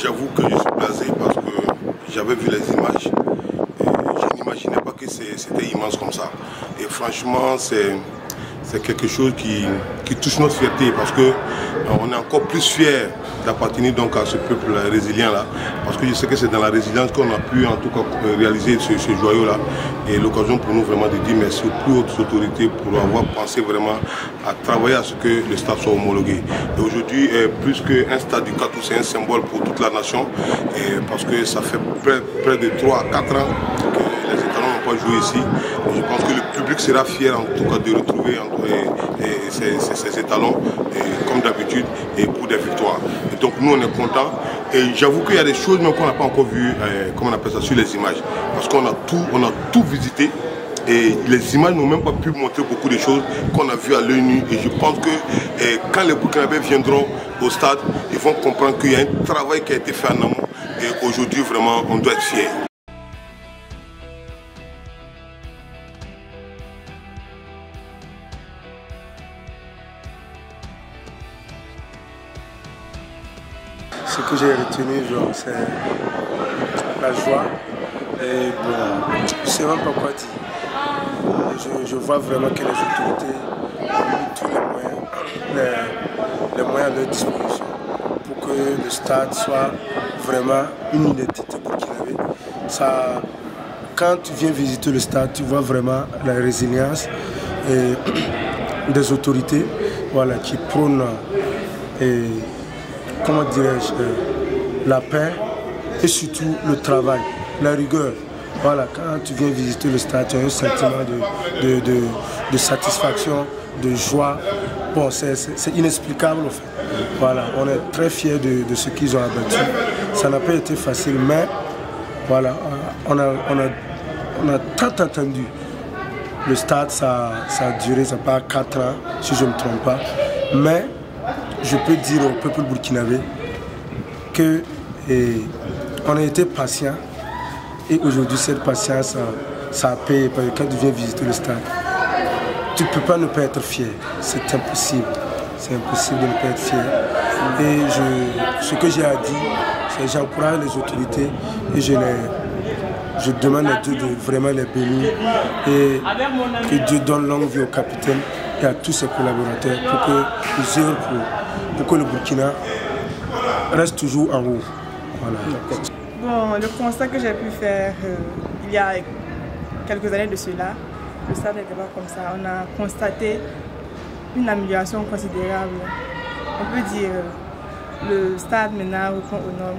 J'avoue que je suis blasé parce que j'avais vu les images et je n'imaginais pas que c'était immense comme ça. Et franchement, c'est quelque chose qui touche notre fierté parce qu'on est encore plus fiers d'appartenir donc à ce peuple résilient là, parce que je sais que c'est dans la résilience qu'on a pu en tout cas réaliser ce joyau là, et l'occasion pour nous vraiment de dire merci aux plus hautes autorités pour avoir pensé vraiment à travailler à ce que le stade soit homologué. Et aujourd'hui, plus qu'un stade du Catou, c'est un symbole pour toute la nation, parce que ça fait près de 3 à 4 ans que les étalons n'ont pas joué ici. Et je pense que le public sera fier en tout cas de retrouver ces étalons comme d'habitude et pour des victoires. Et donc nous on est contents, et j'avoue qu'il y a des choses même qu'on n'a pas encore vues, comment on appelle ça, sur les images, parce qu'on a tout visité. Et les images n'ont même pas pu montrer beaucoup de choses qu'on a vues à l'œil nu. Et je pense que quand les Burkinabés viendront au stade, ils vont comprendre qu'il y a un travail qui a été fait en amont. Et aujourd'hui, vraiment, on doit être fiers. Ce que j'ai retenu, c'est la joie. Et bon, je ne sais même pas quoi dire. Je vois vraiment que les autorités ont mis tous les moyens à leur disposition pour que le stade soit vraiment une identité burkinabé. Quand tu viens visiter le stade, tu vois vraiment la résilience des autorités, voilà, qui prônent, comment dirais-je, la paix et surtout le travail, la rigueur. Voilà, quand tu viens visiter le stade, tu as un sentiment de satisfaction, de joie. Bon, c'est inexplicable en fait. Voilà, on est très fiers de ce qu'ils ont abattu. Ça n'a pas été facile, mais voilà, on a tant entendu. Le stade, ça a duré, ça part 4 ans, si je ne me trompe pas. Mais je peux dire au peuple burkinabé que on a été patient. Et aujourd'hui, cette patience, ça a payé. Parce que quand tu viens visiter le stade, tu ne peux pas ne pas être fier. C'est impossible. C'est impossible de ne pas être fier. Et ce que j'ai à dire, c'est que j'encourage les autorités et je demande à Dieu de vraiment les bénir. Et que Dieu donne longue vie au capitaine et à tous ses collaborateurs pour que nous œuvrent pour que le Burkina reste toujours en haut. Voilà. Bon, le constat que j'ai pu faire il y a quelques années de cela, le stade n'était pas comme ça. On a constaté une amélioration considérable. On peut dire le stade maintenant répond aux normes.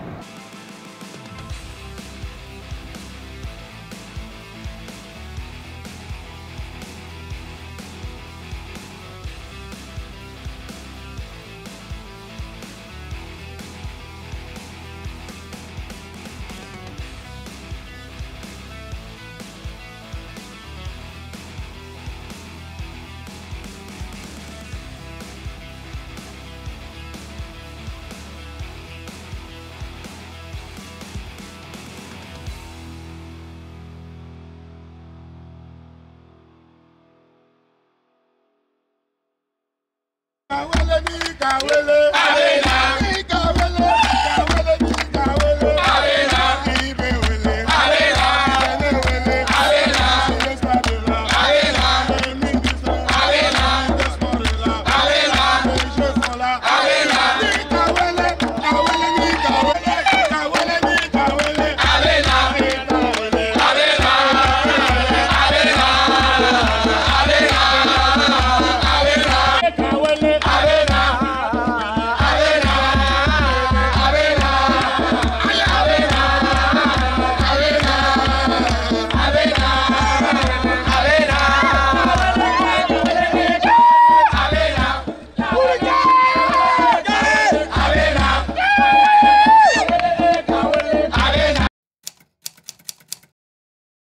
Kawele ni kawele.